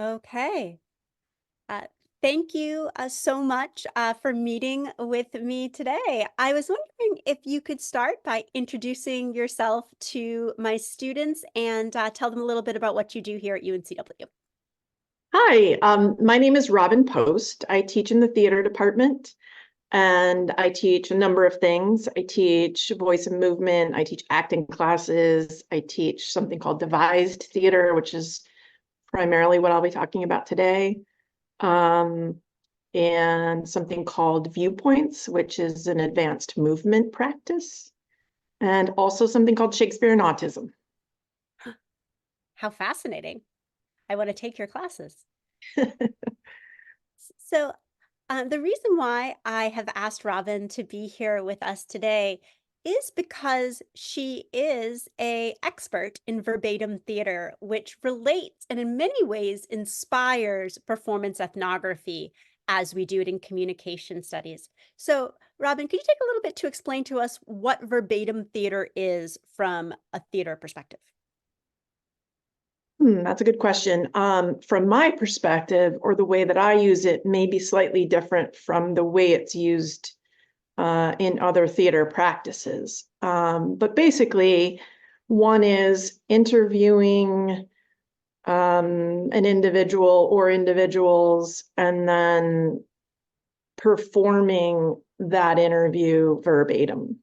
Okay. Uh, Thank you so much for meeting with me today. I was wondering if you could start by introducing yourself to my students and tell them a little bit about what you do here at UNCW. Hi, my name is Robin Post. I teach in the theater department and I teach a number of things. I teach voice and movement, I teach acting classes, I teach something called devised theater, which is primarily what I'll be talking about today, um, and something called viewpoints, which is an advanced movement practice, and also something called Shakespeare and Autism. How fascinating. I want to take your classes. So, the reason why I have asked Robin to be here with us today is because she is an expert in verbatim theater, which relates and in many ways inspires performance ethnography as we do it in communication studies. So, Robin, could you take a little bit to explain to us what verbatim theater is from a theater perspective? That's a good question. From my perspective, or the way that I use it, may be slightly different from the way it's used in other theater practices. But basically, one is interviewing an individual or individuals and then performing that interview verbatim.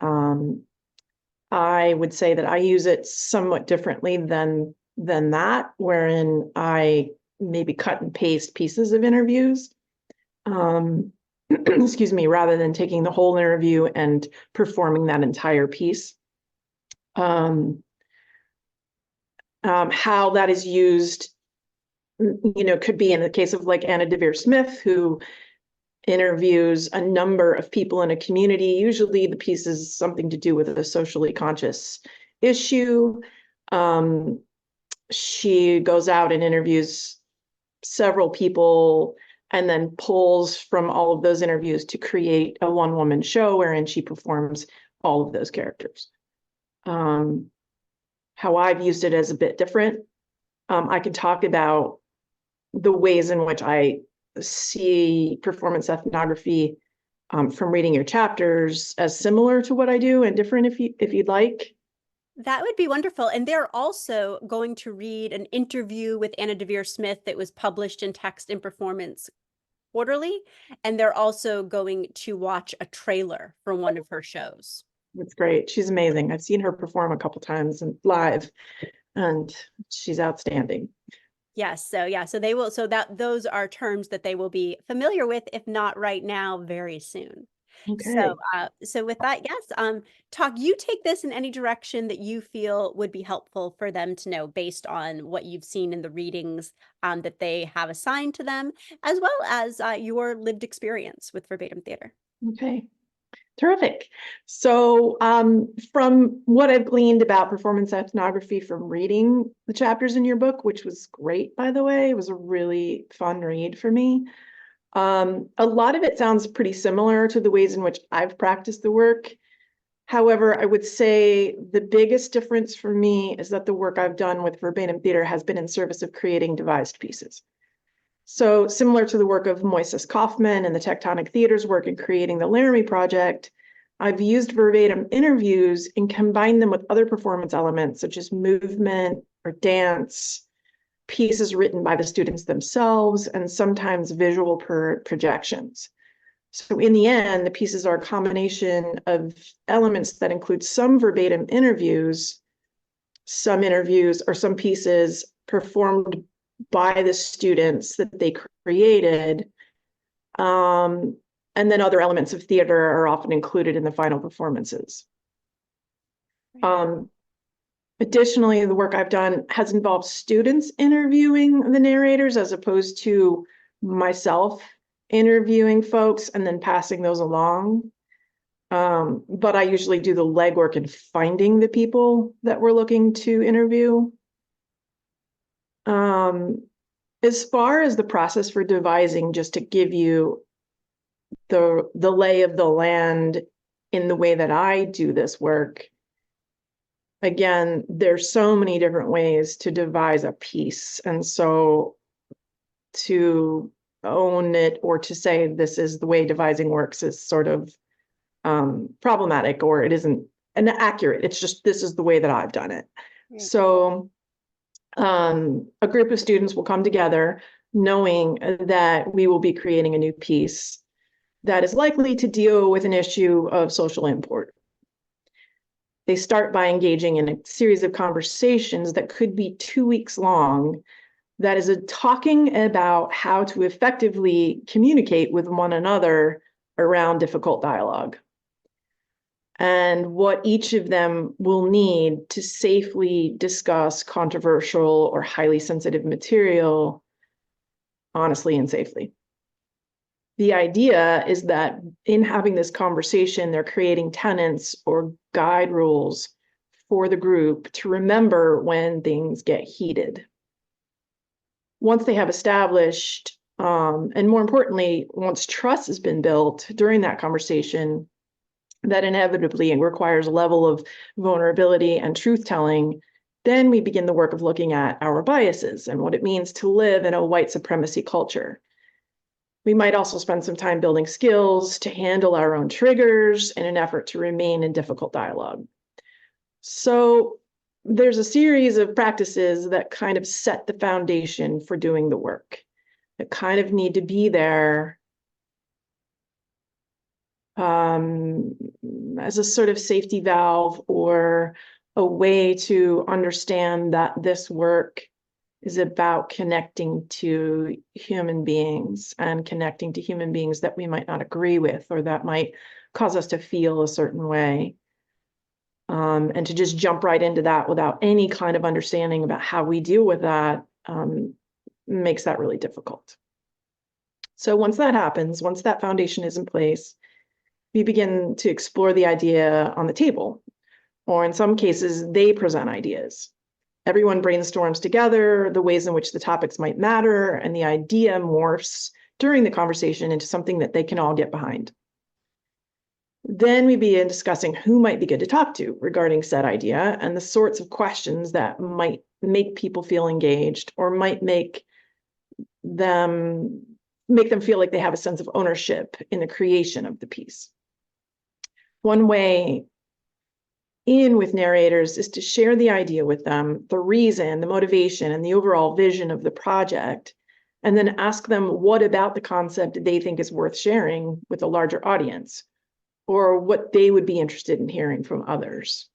I would say that I use it somewhat differently than that, wherein I maybe cut and paste pieces of interviews, excuse me, rather than taking the whole interview and performing that entire piece. How that is used, could be in the case of like Anna Devere Smith, who interviews a number of people in a community. Usually the piece is something to do with a socially conscious issue. She goes out and interviews several people and then pulls from all of those interviews to create a one-woman show wherein she performs all of those characters. How I've used it is a bit different. I could talk about the ways in which I see performance ethnography from reading your chapters as similar to what I do and different if you'd like. That would be wonderful. And they're also going to read an interview with Anna Devere Smith that was published in Text and Performance Quarterly. And they're also going to watch a trailer for one of her shows. It's great. She's amazing. I've seen her perform a couple times and live, and she's outstanding. Yes, so yeah, so they will, so that those are terms that they will be familiar with, if not right now, very soon. So, Okay. so with that, yes, you take this in any direction that you feel would be helpful for them to know based on what you've seen in the readings that they have assigned to them, as well as your lived experience with verbatim theater. Okay. Terrific. So from what I've gleaned about performance ethnography from reading the chapters in your book, which was great, by the way, it was a really fun read for me. A lot of it sounds pretty similar to the ways in which I've practiced the work. However, I would say the biggest difference for me is that the work I've done with verbatim theater has been in service of creating devised pieces. So similar to the work of Moises Kaufman and the Tectonic Theater's work in creating the Laramie Project, I've used verbatim interviews and combined them with other performance elements such as movement or dance, pieces written by the students themselves, and sometimes visual projections. So in the end, the pieces are a combination of elements that include some verbatim interviews, some interviews or some pieces performed by the students that they created. And then other elements of theater are often included in the final performances. Additionally, the work I've done has involved students interviewing the narrators as opposed to myself interviewing folks and then passing those along. But I usually do the legwork in finding the people that we're looking to interview. As far as the process for devising, just to give you the lay of the land in the way that I do this work, again, there's so many different ways to devise a piece. And so to own it or to say this is the way devising works is sort of problematic, or it isn't accurate. It's just, this is the way that I've done it. Right. So a group of students will come together knowing that we will be creating a new piece that is likely to deal with an issue of social import. They start by engaging in a series of conversations that could be 2 weeks long, that is talking about how to effectively communicate with one another around difficult dialogue, and what each of them will need to safely discuss controversial or highly sensitive material honestly and safely. The idea is that in having this conversation, they're creating tenets or guide rules for the group to remember when things get heated. Once they have established, and more importantly, once trust has been built during that conversation, that inevitably requires a level of vulnerability and truth-telling, then we begin the work of looking at our biases and what it means to live in a white supremacy culture. We might also spend some time building skills to handle our own triggers in an effort to remain in difficult dialogue. So there's a series of practices that kind of set the foundation for doing the work, that kind of need to be there as a sort of safety valve, or a way to understand that this work is about connecting to human beings, and connecting to human beings that we might not agree with, or that might cause us to feel a certain way. And to just jump right into that without any kind of understanding about how we deal with that makes that really difficult. So once that happens, once that foundation is in place, we begin to explore the idea on the table, or in some cases, they present ideas. Everyone brainstorms together the ways in which the topics might matter, and the idea morphs during the conversation into something that they can all get behind. Then we begin discussing who might be good to talk to regarding said idea, and the sorts of questions that might make people feel engaged, or might make them feel like they have a sense of ownership in the creation of the piece. One way in with narrators is to share the idea with them, the reason, the motivation, and the overall vision of the project, and then ask them what about the concept they think is worth sharing with a larger audience, or what they would be interested in hearing from others.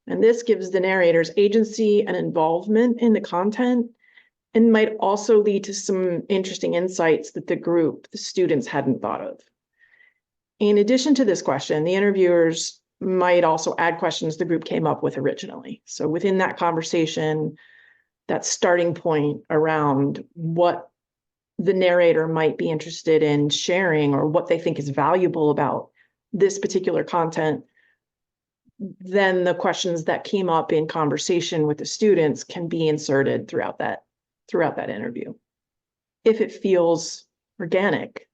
And this gives the narrators agency and involvement in the content, and might also lead to some interesting insights that the students hadn't thought of. In addition to this question, the interviewers might also add questions the group came up with originally. So within that conversation, that starting point around what the narrator might be interested in sharing, or what they think is valuable about this particular content, then the questions that came up in conversation with the students can be inserted throughout that interview, if it feels organic.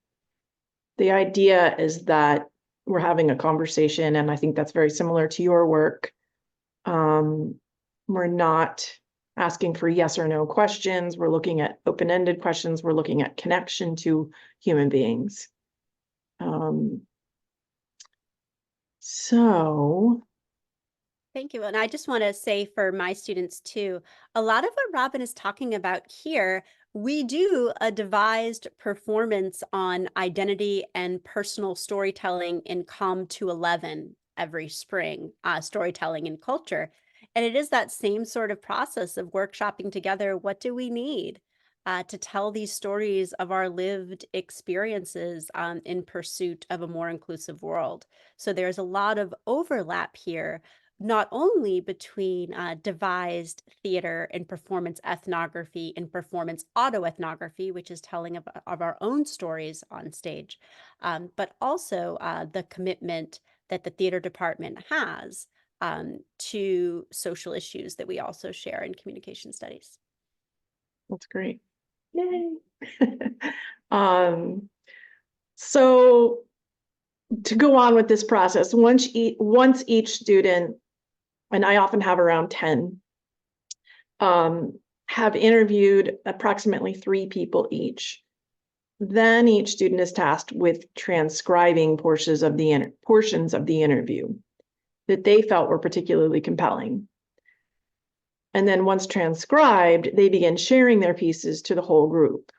The idea is that we're having a conversation, and I think that's very similar to your work. We're not asking for yes or no questions. We're looking at open-ended questions. We're looking at connection to human beings. So Thank you. And I just want to say for my students too, a lot of what Robin is talking about here, we do a devised performance on identity and personal storytelling in Com 211 every spring, storytelling and culture. And it is that same sort of process of workshopping together. What do we need to tell these stories of our lived experiences in pursuit of a more inclusive world? So there's a lot of overlap here, not only between devised theater and performance ethnography and performance autoethnography, which is telling of our own stories on stage, but also the commitment that the theater department has to social issues that we also share in communication studies. that's great. Yay. So to go on with this process, once each student and I often have around 10, have interviewed approximately 3 people each. Then each student is tasked with transcribing portions of the interview that they felt were particularly compelling. And then once transcribed, they begin sharing their pieces to the whole group.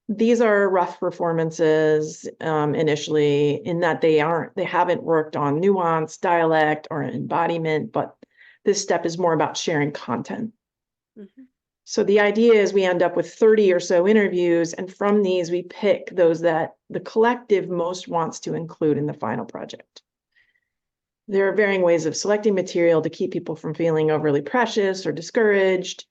These are rough performances initially, in that they haven't worked on nuance, dialect, or embodiment, but this step is more about sharing content. Mm-hmm. So the idea is we end up with 30 or so interviews, and from these we pick those that the collective most wants to include in the final project. There are varying ways of selecting material to keep people from feeling overly precious or discouraged.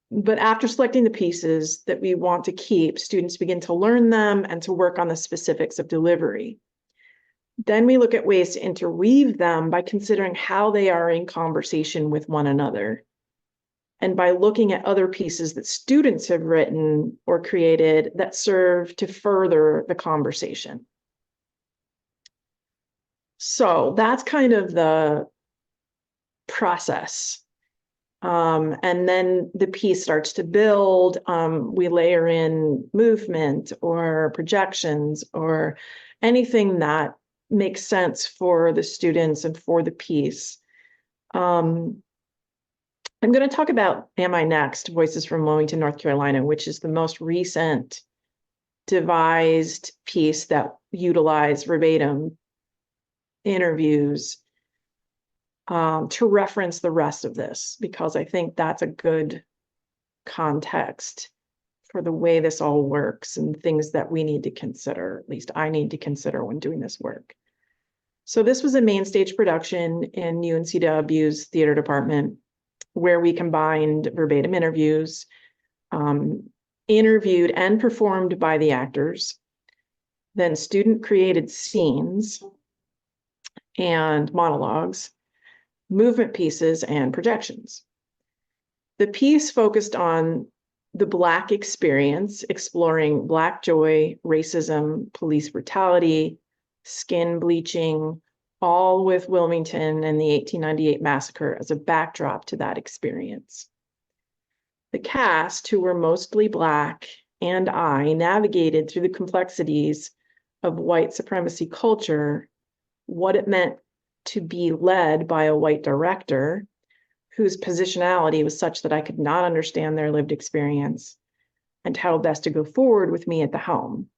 But after selecting the pieces that we want to keep, students begin to learn them and to work on the specifics of delivery. Then we look at ways to interweave them by considering how they are in conversation with one another, and by looking at other pieces that students have written or created that serve to further the conversation. So that's kind of the process. And then the piece starts to build. We layer in movement or projections or anything that makes sense for the students and for the piece. I'm going to talk about Am I Next? Voices from Wilmington, North Carolina, which is the most recent devised piece that utilized verbatim interviews to reference the rest of this, because I think that's a good context for the way this all works and things that we need to consider, at least I need to consider when doing this work. So this was a main stage production in UNCW's theater department, where we combined verbatim interviews, interviewed and performed by the actors, then student created scenes and monologues, movement pieces, and projections. The piece focused on the Black experience, exploring Black joy, racism, police brutality, skin bleaching, all with Wilmington and the 1898 massacre as a backdrop to that experience. The cast, who were mostly Black, and I navigated through the complexities of white supremacy culture, what it meant to be led by a white director whose positionality was such that I could not understand their lived experience, and how best to go forward with me at the helm.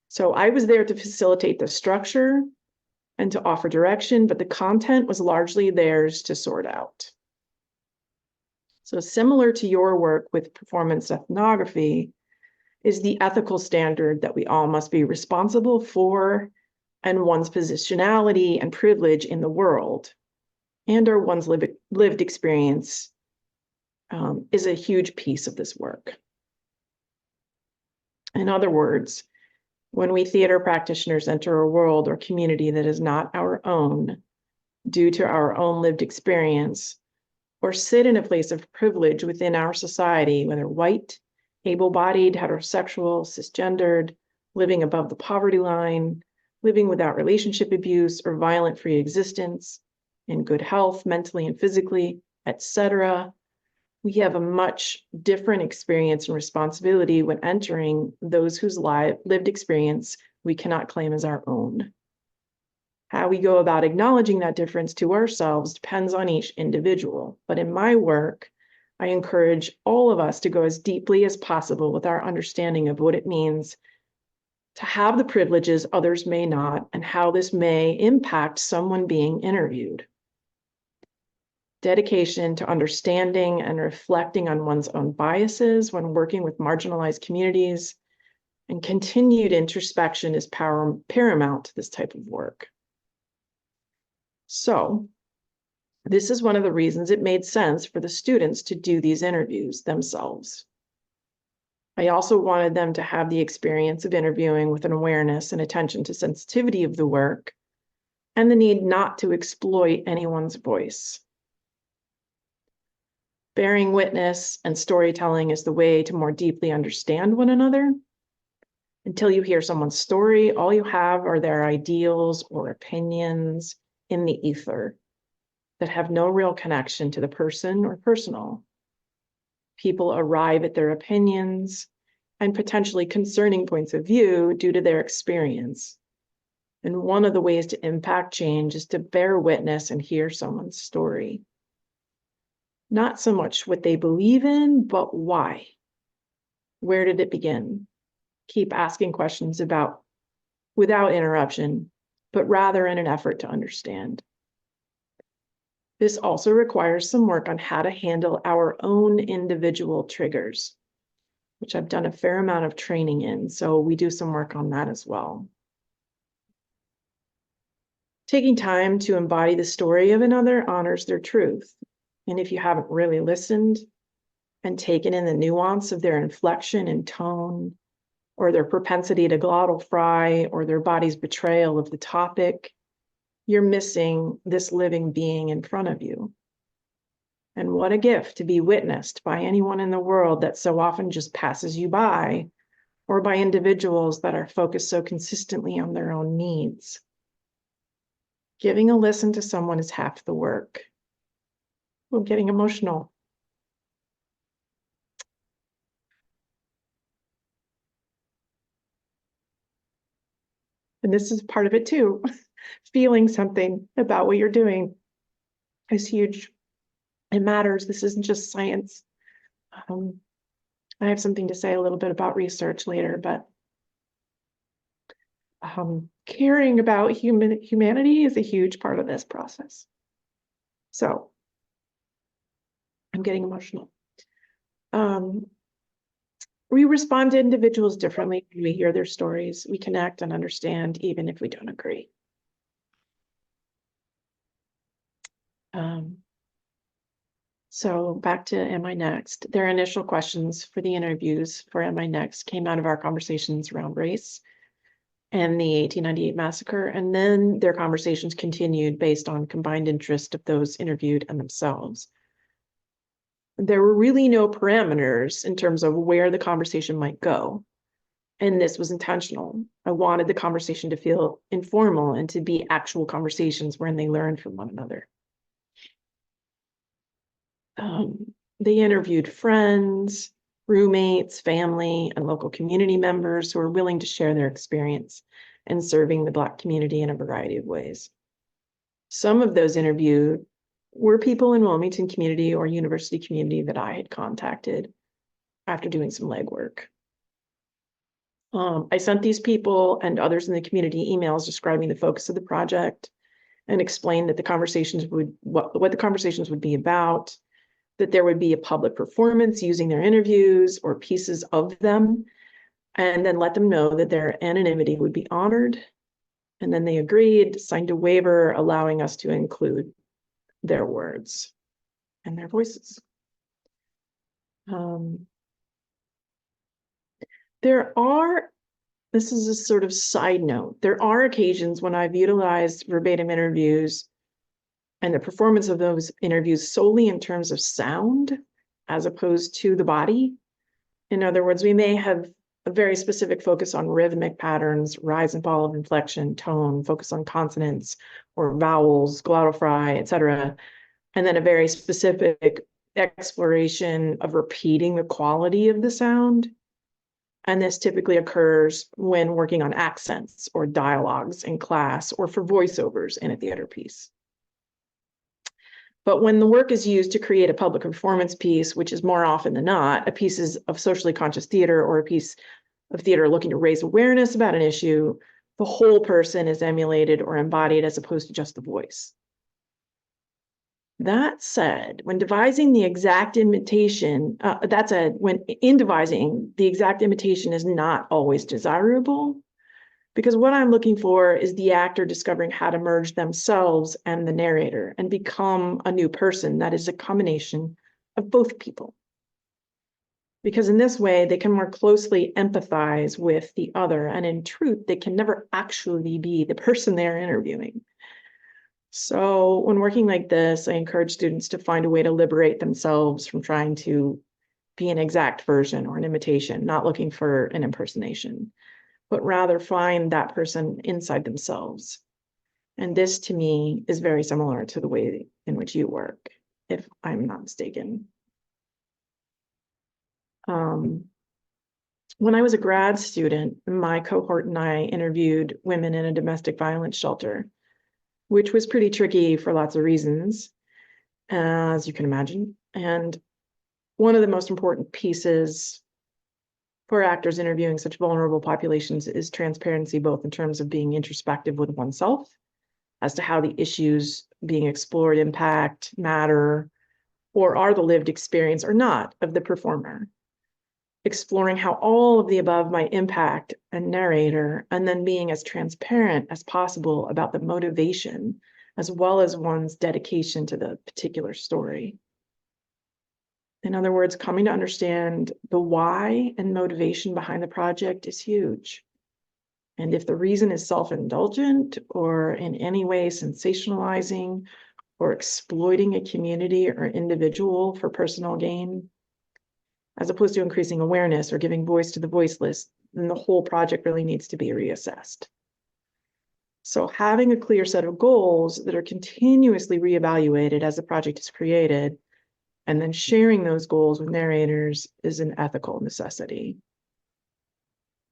So I was there to facilitate the structure and to offer direction, but the content was largely theirs to sort out. So similar to your work with performance ethnography is the ethical standard that we all must be responsible for, and one's positionality and privilege in the world, and our one's lived experience is a huge piece of this work. In other words, when we theater practitioners enter a world or community that is not our own due to our own lived experience, or sit in a place of privilege within our society, whether white, able-bodied, heterosexual, cisgendered, living above the poverty line, living without relationship abuse or violent free existence, in good health, mentally and physically, etc., we have a much different experience and responsibility when entering those whose lived experience we cannot claim as our own. How we go about acknowledging that difference to ourselves depends on each individual. But in my work, I encourage all of us to go as deeply as possible with our understanding of what it means to have the privileges others may not, and how this may impact someone being interviewed. Dedication to understanding and reflecting on one's own biases when working with marginalized communities, and continued introspection is paramount to this type of work. So, this is one of the reasons it made sense for the students to do these interviews themselves. I also wanted them to have the experience of interviewing with an awareness and attention to sensitivity of the work, and the need not to exploit anyone's voice. Bearing witness and storytelling is the way to more deeply understand one another. Until you hear someone's story, all you have are their ideals or opinions in the ether. that have no real connection to the person or personal. People arrive at their opinions and potentially concerning points of view due to their experience. And one of the ways to impact change is to bear witness and hear someone's story. Not so much what they believe in, but why. Where did it begin? Keep asking questions about without interruption, but rather in an effort to understand. This also requires some work on how to handle our own individual triggers, which I've done a fair amount of training in, so we do some work on that as well. Taking time to embody the story of another honors their truth. And if you haven't really listened and taken in the nuance of their inflection and tone, or their propensity to glottal fry, or their body's betrayal of the topic, you're missing this living being in front of you. And what a gift to be witnessed by anyone in the world that so often just passes you by, or by individuals that are focused so consistently on their own needs. Giving a listen to someone is half the work. I'm getting emotional. And this is part of it too. Feeling something about what you're doing is huge. It matters. This isn't just science. I have something to say a little bit about research later, but caring about humanity is a huge part of this process. So I'm getting emotional. We respond to individuals differently when we hear their stories. We connect and understand, even if we don't agree. So back to Am I Next? Their initial questions for the interviews for Am I Next came out of our conversations around race and the 1898 massacre, and then their conversations continued based on combined interest of those interviewed and themselves. There were really no parameters in terms of where the conversation might go, and this was intentional. I wanted the conversation to feel informal and to be actual conversations wherein they learned from one another. They interviewed friends, roommates, family, and local community members who were willing to share their experience in serving the Black community in a variety of ways. Some of those interviewed were people in Wilmington community or university community that I had contacted after doing some legwork. I sent these people and others in the community emails describing the focus of the project and explained that the conversations would, what the conversations would be about, that there would be a public performance using their interviews or pieces of them, and then let them know that their anonymity would be honored. And then they agreed, signed a waiver allowing us to include their words and their voices. This is a sort of side note, there are occasions when I've utilized verbatim interviews and the performance of those interviews solely in terms of sound as opposed to the body. In other words, we may have a very specific focus on rhythmic patterns, rise and fall of inflection, tone, focus on consonants or vowels, glottal fry, etc. And then a very specific exploration of repeating the quality of the sound. And this typically occurs when working on accents or dialogues in class or for voiceovers in a theater piece. But when the work is used to create a public performance piece, which is more often than not a piece of socially conscious theater or a piece of theater looking to raise awareness about an issue, the whole person is emulated or embodied as opposed to just the voice. That said, when devising the exact imitation, when in devising, the exact imitation is not always desirable, because what I'm looking for is the actor discovering how to merge themselves and the narrator and become a new person that is a combination of both people. Because in this way, they can more closely empathize with the other, and in truth, they can never actually be the person they're interviewing. So when working like this, I encourage students to find a way to liberate themselves from trying to be an exact version or an imitation, not looking for an impersonation, but rather find that person inside themselves. And this to me is very similar to the way in which you work, if I'm not mistaken. When I was a grad student, my cohort and I interviewed women in a domestic violence shelter, which was pretty tricky for lots of reasons, as you can imagine. And one of the most important pieces for actors interviewing such vulnerable populations is transparency, both in terms of being introspective with oneself as to how the issues being explored impact, matter, or are the lived experience or not of the performer. Exploring how all of the above might impact a narrator, and then being as transparent as possible about the motivation, as well as one's dedication to the particular story. In other words, coming to understand the why and motivation behind the project is huge. And if the reason is self-indulgent or in any way sensationalizing or exploiting a community or individual for personal gain, as opposed to increasing awareness or giving voice to the voiceless, then the whole project really needs to be reassessed. So having a clear set of goals that are continuously reevaluated as the project is created, and then sharing those goals with narrators is an ethical necessity.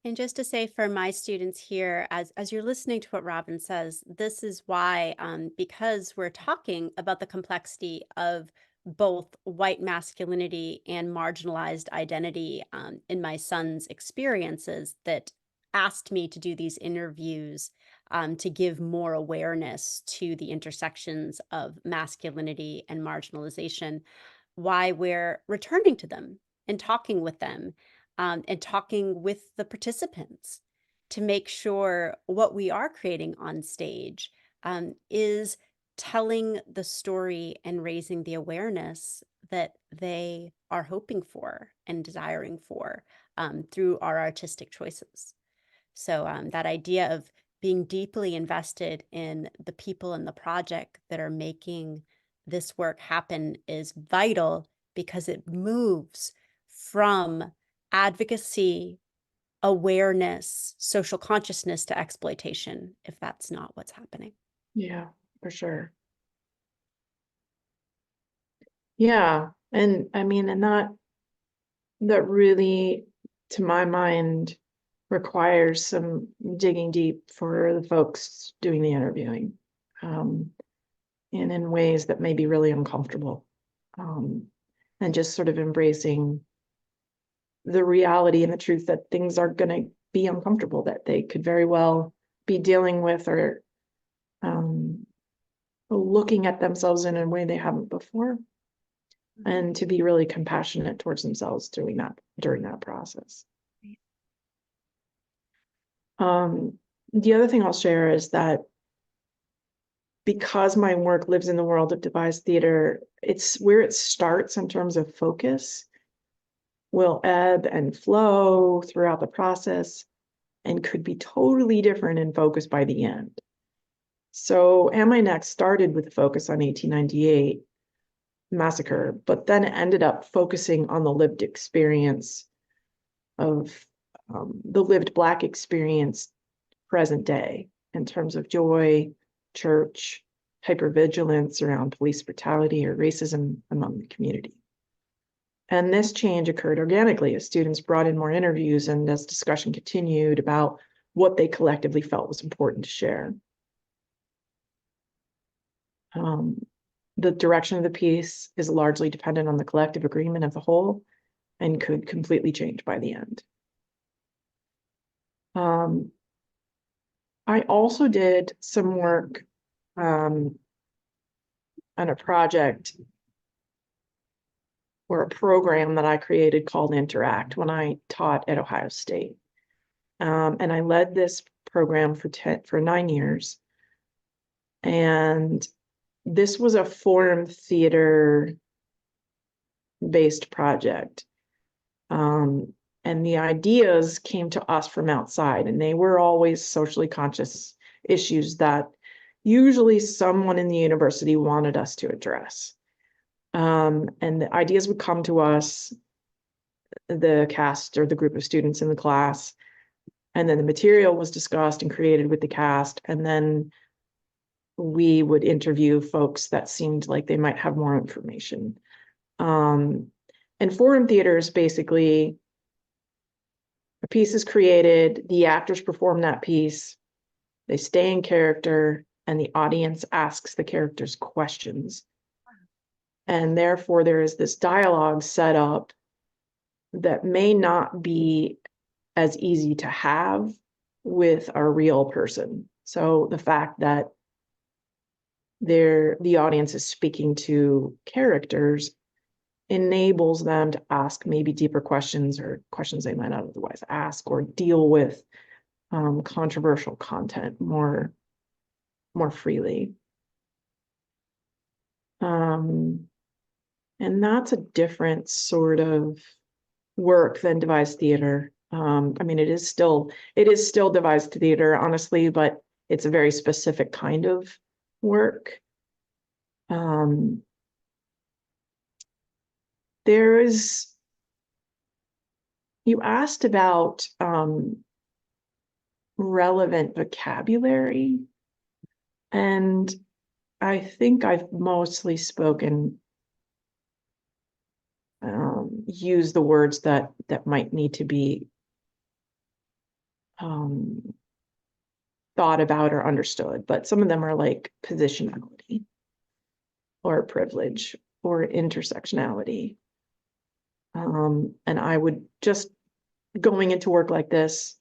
And just to say for my students here, as you're listening to what Robin says, this is why, because we're talking about the complexity of both white masculinity and marginalized identity in my son's experiences, that asked me to do these interviews to give more awareness to the intersections of masculinity and marginalization, why we're returning to them and talking with them and talking with the participants to make sure what we are creating on stage is telling the story and raising the awareness that they are hoping for and desiring for through our artistic choices. So that idea of being deeply invested in the people in the project that are making this work happen is vital, because it moves from advocacy, awareness, social consciousness to exploitation, if that's not what's happening. Yeah, for sure. Yeah, and I mean, and that really, to my mind, requires some digging deep for the folks doing the interviewing, and in ways that may be really uncomfortable, and just sort of embracing the reality and the truth that things are going to be uncomfortable, that they could very well be dealing with or looking at themselves in a way they haven't before, and to be really compassionate towards themselves doing that during that process. The other thing I'll share is that because my work lives in the world of devised theater, it's where it starts in terms of focus will ebb and flow throughout the process and could be totally different in focus by the end. So Am I Next started with a focus on 1898 massacre, but then ended up focusing on the lived experience of the lived Black experience present day in terms of joy, church, hypervigilance around police brutality or racism among the community. And this change occurred organically as students brought in more interviews and as discussion continued about what they collectively felt was important to share. The direction of the piece is largely dependent on the collective agreement of the whole and could completely change by the end. I also did some work on a project or a program that I created called Interact when I taught at Ohio State. And I led this program for 9 years. And this was a forum theater based project. And the ideas came to us from outside, and they were always socially conscious issues that usually someone in the university wanted us to address. And the ideas would come to us, the cast or the group of students in the class, and then the material was discussed and created with the cast, and then we would interview folks that seemed like they might have more information. And forum theater is basically a piece is created, the actors perform that piece, they stay in character, and the audience asks the characters questions. And therefore, there is this dialogue set up that may not be as easy to have with a real person. So the fact that the audience is speaking to characters enables them to ask maybe deeper questions or questions they might not otherwise ask, or deal with controversial content more freely. And that's a different sort of work than devised theater. I mean, it is still devised theater, honestly, but it's a very specific kind of work. You asked about relevant vocabulary, and I think I've mostly used the words that might need to be thought about or understood, but some of them are like positionality or privilege or intersectionality. And I would just, going into work like this,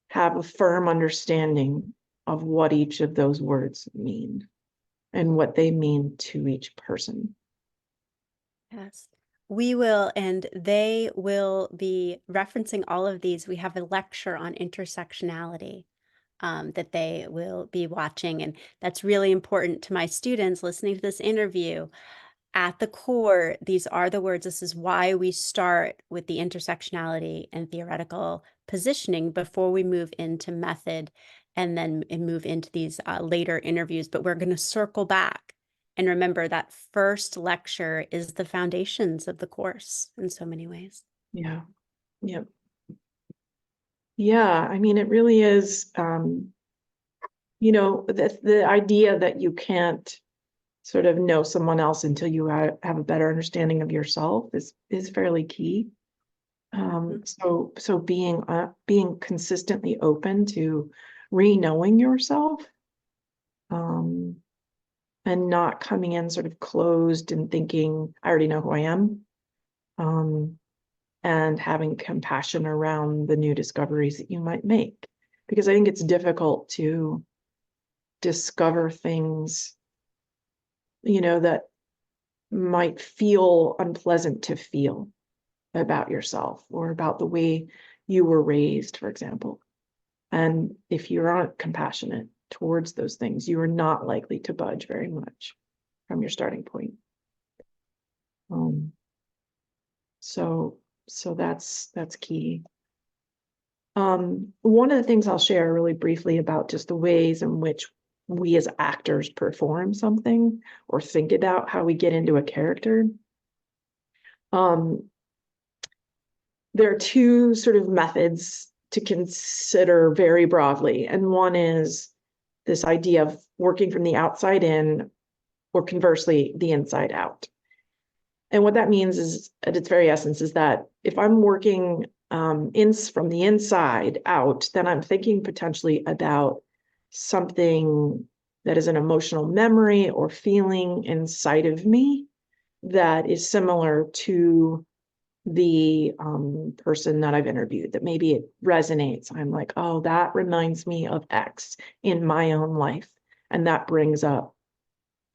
have a firm understanding of what each of those words mean and what they mean to each person. Yes. We will, and they will be referencing all of these. We have a lecture on intersectionality that they will be watching, and that's really important to my students listening to this interview. At the core, these are the words. This is why we start with the intersectionality and theoretical positioning before we move into method and then move into these later interviews. But we're going to circle back and remember that first lecture is the foundations of the course in so many ways. Yeah. Yep. Yeah. I mean, it really is, the idea that you can't sort of know someone else until you have a better understanding of yourself is fairly key. So being consistently open to re-knowing yourself, and not coming in sort of closed and thinking, I already know who I am, and having compassion around the new discoveries that you might make. Because I think it's difficult to discover things, that might feel unpleasant to feel about yourself or about the way you were raised, for example. And if you aren't compassionate towards those things, you are not likely to budge very much from your starting point. So that's key. One of the things I'll share really briefly about just the ways in which we as actors perform something or think about how we get into a character. There are two sort of methods to consider very broadly. And one is this idea of working from the outside in, or conversely, the inside out. And what that means is, at its very essence, is that if I'm working from the inside out, then I'm thinking potentially about something that is an emotional memory or feeling inside of me that is similar to the person that I've interviewed, that maybe it resonates. I'm like, oh, that reminds me of X in my own life. And that brings up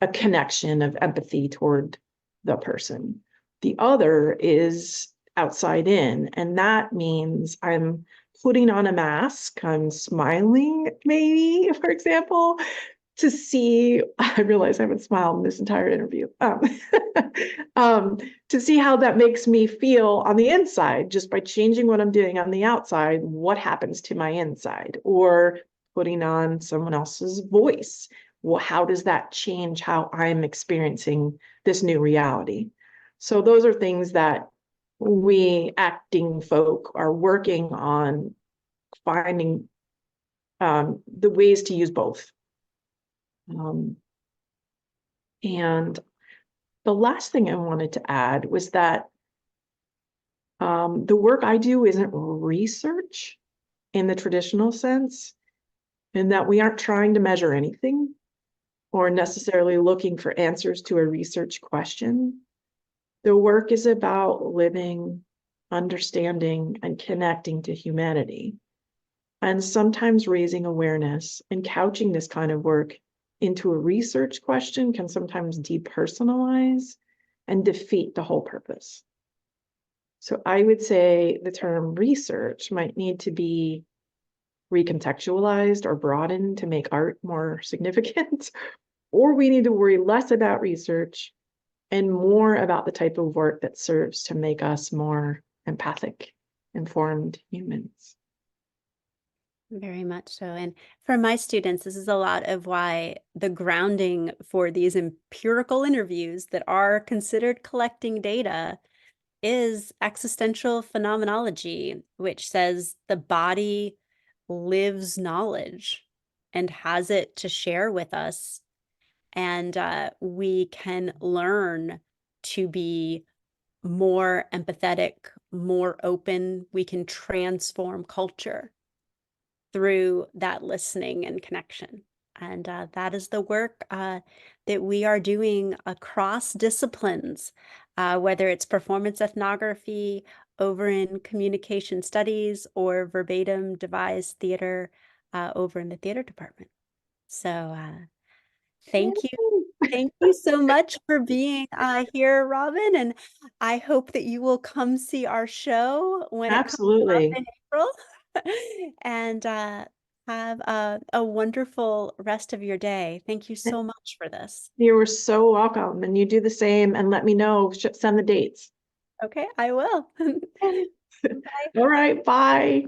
a connection of empathy toward the person. The other is outside in, and that means I'm putting on a mask, I'm smiling, maybe, for example, to see, I realize I haven't smiled in this entire interview, to see how that makes me feel on the inside, just by changing what I'm doing on the outside, what happens to my inside, or putting on someone else's voice. Well, how does that change how I'm experiencing this new reality? So those are things that we acting folk are working on, finding the ways to use both. Um, and the last thing I wanted to add was that the work I do isn't research in the traditional sense, and that we aren't trying to measure anything or necessarily looking for answers to a research question. The work is about living, understanding, and connecting to humanity. And sometimes raising awareness and couching this kind of work into a research question can sometimes depersonalize and defeat the whole purpose. So I would say the term research might need to be recontextualized or broadened to make art more significant, or we need to worry less about research and more about the type of work that serves to make us more empathic, informed humans. Very much so. And for my students, this is a lot of why the grounding for these empirical interviews that are considered collecting data is existential phenomenology, which says the body lives knowledge and has it to share with us. And we can learn to be more empathetic, more open. We can transform culture through that listening and connection. And that is the work that we are doing across disciplines, whether it's performance ethnography over in communication studies or verbatim devised theater over in the theater department. So thank you. Thank you so much for being here, Robin. And I hope that you will come see our show when it comes up Absolutely. in April. And have a wonderful rest of your day. Thank you so much for this. You were so welcome. And you do the same and let me know, send the dates. Okay, I will. Bye. All right, bye.